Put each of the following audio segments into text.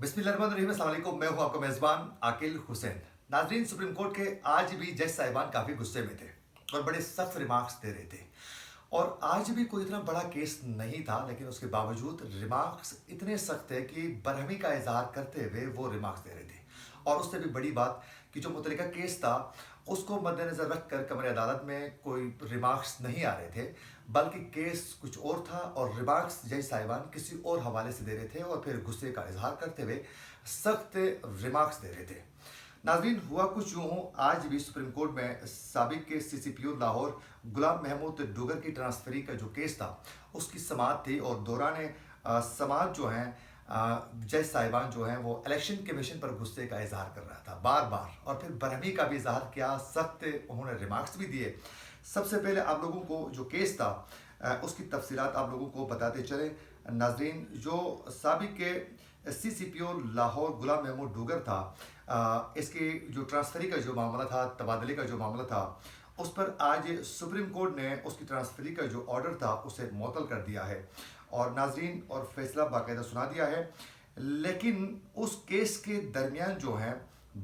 बिस्मिल्लाहिर्रहमानिर्रहीम, अस्सलाम वालेकुम। मैं हूं आपका मेज़बान आकिल हुसैन। नाज़रीन, सुप्रीम कोर्ट के आज भी जज साहिबान काफ़ी गुस्से में थे और बड़े सख्त रिमार्क्स दे रहे थे। और आज भी कोई इतना बड़ा केस नहीं था, लेकिन उसके बावजूद रिमार्क्स इतने सख्त थे कि बरहमी का इजहार करते हुए वो रिमार्क्स दे रहे थे। और उससे भी बड़ी बात कि जो मुतल्लिका केस था उसको मद्देनज़र रख कर कमरे अदालत में कोई रिमार्क्स नहीं आ रहे थे, बल्कि केस कुछ और था और रिमार्क्स जज साहिबान किसी और हवाले से दे रहे थे और फिर गुस्से का इजहार करते हुए सख्त रिमार्क्स दे रहे थे। नाज़रीन, हुआ कुछ यूँ हो, आज भी सुप्रीम कोर्ट में साबिक के CCPO लाहौर गुलाम महमूद डुगर की ट्रांसफरी का जो केस था उसकी समाअत थी। और दौरान समाअत जो हैं जज साहिबान जो हैं वो इलेक्शन कमीशन पर गुस्से का इजहार कर रहा था बार बार, और फिर बरहमी का भी इजहार किया, सख्त उन्होंने रिमार्क्स भी दिए। सबसे पहले आप लोगों को जो केस था उसकी तफसीलात आप लोगों को बताते चले। नाजरीन, जो साबिक के CCPO लाहौर गुलाम महमूद डुगर था, इसकी जो ट्रांसफरी का जो मामला था, तबादले का जो मामला था, उस पर आज सुप्रीम कोर्ट ने उसकी ट्रांसफरी का जो ऑर्डर था उसे मुअत्तल कर दिया है और नाजरीन और फैसला बाकायदा सुना दिया है। लेकिन उस केस के दरमियान जो है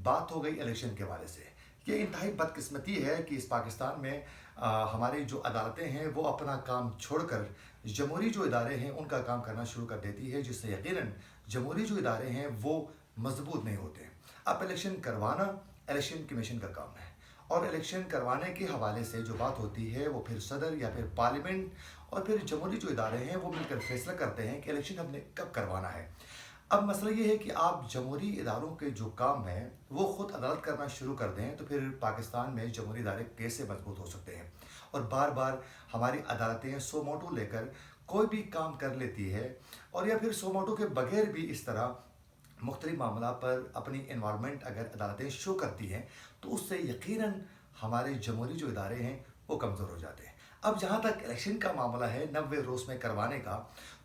बात हो गई इलेक्शन के हवाले से। ये इंतहाई बदकिस्मती है कि इस पाकिस्तान में हमारी जो अदालतें हैं वो अपना काम छोड़कर जमहूरी जो इदारे हैं उनका काम करना शुरू कर देती है, जिससे यकीनन जमहूरी जो इदारे हैं वो मजबूत नहीं होते। अब इलेक्शन करवाना इलेक्शन कमीशन का काम है, और इलेक्शन करवाने के हवाले से जो बात होती है वो फिर सदर या फिर पार्लियामेंट और फिर जमहूरी जो इदारे हैं वो मिलकर फैसला करते हैं कि इलेक्शन हमने कब करवाना है। अब मसला ये है कि आप जमहूरी इदारों के जो काम हैं वो ख़ुद अदालत करना शुरू कर दें तो फिर पाकिस्तान में जमहूरी इदारे कैसे मजबूत हो सकते हैं। और बार बार हमारी अदालतें सो मोटो लेकर कोई भी काम कर लेती है, और या फिर सो मोटो के बगैर भी इस तरह मुख्तलिफ मामला पर अपनी इन्वॉल्वमेंट अगर अदालतें शो करती हैं तो उससे यकीनन हमारे जमहूरी जो इदारे हैं वो कमज़ोर हो जाते हैं। अब जहाँ तक इलेक्शन का मामला है 90 रोज़ में करवाने का,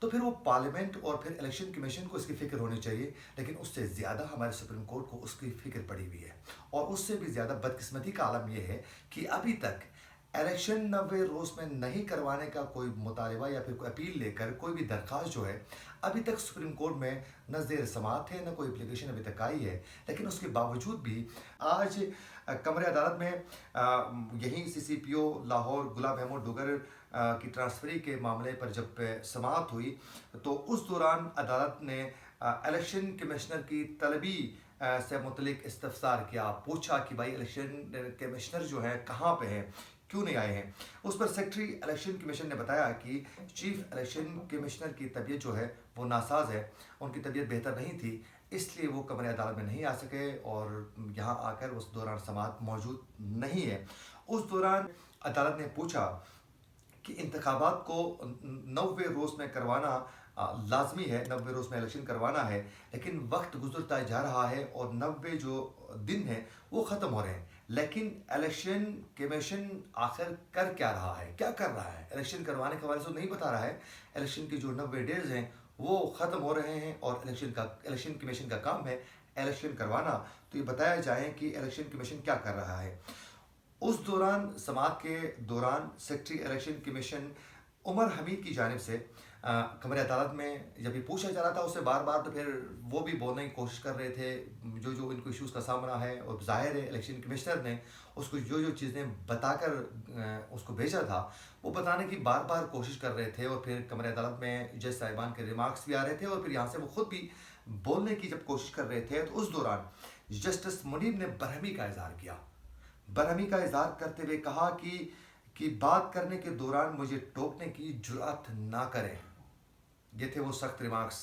तो फिर वो पार्लियामेंट और फिर इलेक्शन कमीशन को इसकी फ़िक्र होनी चाहिए, लेकिन उससे ज़्यादा हमारे सुप्रीम कोर्ट को उसकी फ़िक्र पड़ी हुई है। और उससे भी ज़्यादा बदकिस्मती का आलम यह है कि अभी तक इलेक्शन 90 रोज़ में नहीं करवाने का कोई मुतालबा या फिर कोई अपील लेकर कोई भी दरख्वास्त जो है अभी तक सुप्रीम कोर्ट में न ज़ेर समाअत है, न कोई एप्लीकेशन अभी तक आई है। लेकिन उसके बावजूद भी आज कमरे अदालत में यहीं CCPO लाहौर गुलाम महमूद डुगर की ट्रांसफरी के मामले पर जब समाअत हुई तो उस दौरान अदालत ने इलेक्शन कमिश्नर की तलबी से मुतलिक इस्तफसार किया, पूछा कि भाई इलेक्शन कमिश्नर जो है कहाँ पे हैं, क्यों नहीं आए हैं। उस पर सेक्रेटरी इलेक्शन कमीशन ने बताया कि चीफ इलेक्शन कमिश्नर की तबीयत जो है वो नासाज है, उनकी तबीयत बेहतर नहीं थी, इसलिए वो कमरे अदालत में नहीं आ सके और यहाँ आकर उस दौरान समाअत मौजूद नहीं है। उस दौरान अदालत ने पूछा कि इंतखाबात को 90 रोज़ में करवाना लाजमी है, 90 रोज़ में इलेक्शन करवाना है, लेकिन वक्त गुजरता जा रहा है और 90 जो दिन हैं वो ख़त्म हो रहे हैं। लेकिन इलेक्शन कमीशन आखिर कर क्या रहा है, क्या कर रहा है? इलेक्शन करवाने के हवाले से नहीं बता रहा है। इलेक्शन की जो 90 डेज़ हैं वो ख़त्म हो रहे हैं और इलेक्शन कमीशन का काम है इलेक्शन करवाना। तो ये बताया जाए कि इलेक्शन कमीशन क्या कर रहा है। उस दौरान समाअत के दौरान secretary election commission Umar Hamid की जानिब से कमरे अदालत में जब भी पूछा जा रहा था उससे बार बार, तो फिर वो भी बोलने की कोशिश कर रहे थे जो जो इनको इश्यूज़ का सामना है। और ज़ाहिर है इलेक्शन कमिश्नर ने उसको जो जो चीज़ें बताकर उसको भेजा था वो बताने की बार बार कोशिश कर रहे थे। और फिर कमरे अदालत में जज साहिबान के रिमार्क्स भी आ रहे थे और फिर यहाँ से वो ख़ुद भी बोलने की जब कोशिश कर रहे थे तो उस दौरान जस्टिस मुनीब ने बरहमी का इजहार किया। बरहमी का इजहार करते हुए कहा कि बात करने के दौरान मुझे टोकने की जुर्अत ना करें। ये थे वो सख्त रिमार्क्स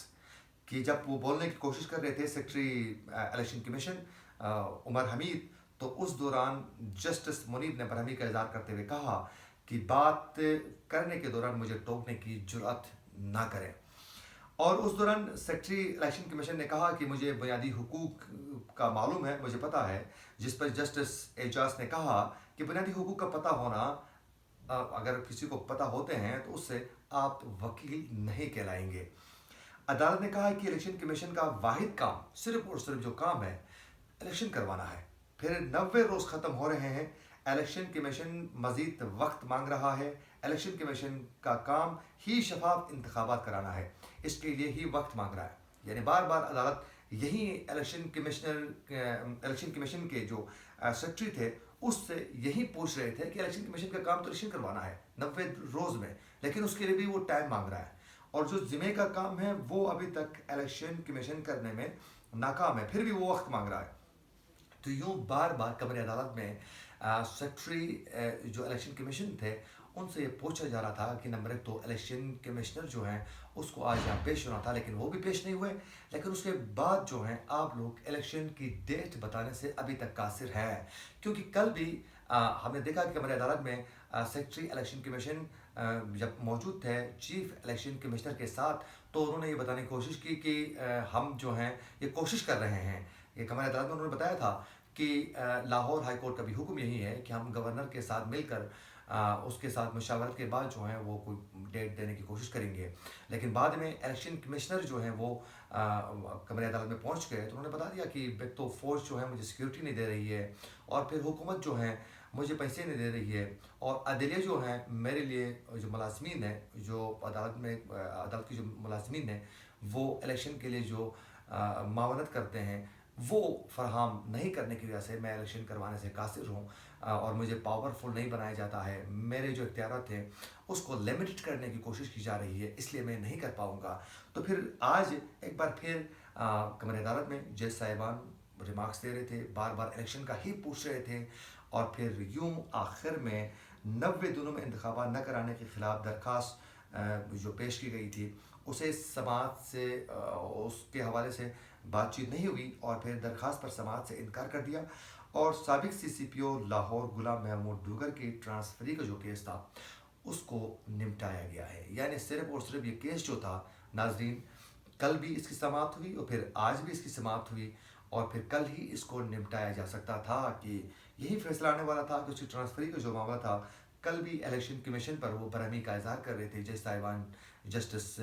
कि जब वो बोलने की कोशिश कर रहे थे secretary election commission Umar Hamid, तो उस दौरान जस्टिस मुनीब ने बरहमी का इजहार करते हुए कहा कि बात करने के दौरान मुझे टोकने की जुर्अत ना करें। और उस दौरान सेक्रेटरी इलेक्शन कमीशन ने कहा कि मुझे बुनियादी हुकूक का मालूम है, मुझे पता है, जिस पर जस्टिस एजाज ने कहा कि बुनियादी हुकूक का पता होना अगर किसी को पता होते हैं तो उससे आप वकील नहीं कहलाएंगे। अदालत ने कहा कि इलेक्शन कमीशन का वाहिद काम सिर्फ और सिर्फ जो काम है इलेक्शन करवाना है। फिर 90 रोज़ ख़त्म हो रहे हैं, इलेक्शन कमीशन मज़ीद वक्त मांग रहा है। इलेक्शन कमीशन का काम ही शफाफ इंतखाबात कराना है, इसके लिए ही वक्त मांग रहा है। यानी बार बार अदालत यही इलेक्शन कमीशन के जो सेक्रेटरी थे उससे यही पूछ रहे थे कि इलेक्शन कमीशन का काम तो इलेक्शन करवाना है 90 रोज़ में, लेकिन उसके लिए भी वो टाइम मांग रहा है, और जो जिम्मे का काम है वो अभी तक इलेक्शन कमीशन करने में नाकाम है, फिर भी वो वक्त मांग रहा है। तो यूँ बार बार कमर अदालत में सेक्रेटरी जो इलेक्शन कमीशन थे उनसे ये पूछा जा रहा था कि नंबर एक तो इलेक्शन कमिश्नर जो हैं उसको आज यहाँ पेश होना था, लेकिन वो भी पेश नहीं हुए। लेकिन उसके बाद जो हैं आप लोग इलेक्शन की डेट बताने से अभी तक कासिर है, क्योंकि कल भी हमने देखा कि हमारे अदालत में सेक्रेटरी इलेक्शन कमीशन जब मौजूद थे चीफ इलेक्शन कमिश्नर के साथ, तो उन्होंने ये बताने की कोशिश की कि हम जो हैं ये कोशिश कर रहे हैं। ये हमारे अदालत में उन्होंने बताया था कि लाहौर हाई कोर्ट का भी हुक्म यही है कि हम गवर्नर के साथ मिलकर उसके साथ मशावरत के बाद जो है वो कोई डेट देने की कोशिश करेंगे। लेकिन बाद में इलेक्शन कमिश्नर जो हैं वो कमरे अदालत में पहुंच गए, तो उन्होंने बता दिया कि तो फौज जो है मुझे सिक्योरिटी नहीं दे रही है, और फिर हुकूमत जो है मुझे पैसे नहीं दे रही है, और अदलिया जो है मेरे लिए जो मुलाजमीन है, जो अदालत की जो मुलाजमीन है वो इलेक्शन के लिए जो मावनत करते हैं वो फराहम नहीं करने की वजह से मैं इलेक्शन करवाने से कासिर हूँ, और मुझे पावरफुल नहीं बनाया जाता है, मेरे जो इख्तियारात थे उसको लिमिटेड करने की कोशिश की जा रही है, इसलिए मैं नहीं कर पाऊँगा। तो फिर आज एक बार फिर कमर अदालत में जज साहिबान रिमार्क्स दे रहे थे, बार बार इलेक्शन का ही पूछ रहे थे, और फिर यूँ आखिर में 90 दिनों में इंतखाबात न कराने के ख़िलाफ़ दरख्वास्त जो पेश की गई थी उसे समाअत से उसके हवाले से बातचीत नहीं हुई, और फिर दरख्वास्त पर समाअत से इनकार कर दिया, और साबिक CCPO लाहौर गुलाम महमूद डूगर की ट्रांसफरी का जो केस था उसको निपटाया गया है। यानी सिर्फ और सिर्फ ये केस जो था नाजरीन, कल भी इसकी समाअत हुई और फिर आज भी इसकी समाअत हुई, और फिर कल ही इसको निपटाया जा सकता था कि यही फैसला आने वाला था कि उसकी ट्रांसफरी का जो मामला था। कल भी इलेक्शन कमीशन पर वो बरहमी का इजहार कर रहे थे जज साहिबान, जस्टिस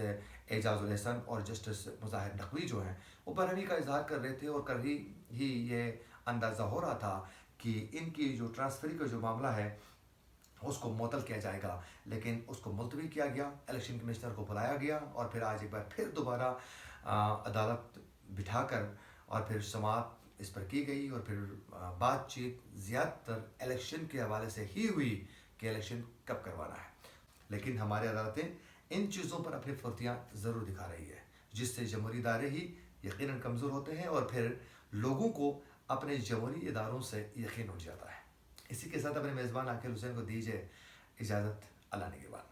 एजाजुल एहसन और जस्टिस मुजाहिर नकवी जो हैं वो बरहमी का इजहार कर रहे थे, और कल ही ये अंदाज़ा हो रहा था कि इनकी जो ट्रांसफरी का जो मामला है उसको मुअत्तल किया जाएगा, लेकिन उसको मुलतवी किया गया, इलेक्शन कमिश्नर को बुलाया गया, और फिर आज एक बार फिर दोबारा अदालत बिठाकर और फिर समाअत इस पर की गई, और फिर बातचीत ज़्यादातर इलेक्शन के हवाले से ही हुई कि इलेक्शन कब करवाना है। लेकिन हमारी अदालतें इन चीज़ों पर अपनी फुर्तियाँ ज़रूर दिखा रही है, जिससे जमहूरी इदारे ही यकीनन कमज़ोर होते हैं, और फिर लोगों को अपने जमहूरी इदारों से यकीन उठ जाता है। इसी के साथ अपने मेज़बान आकिल हुसैन को दीजिए इजाज़त। अल्लाह ने के बाद।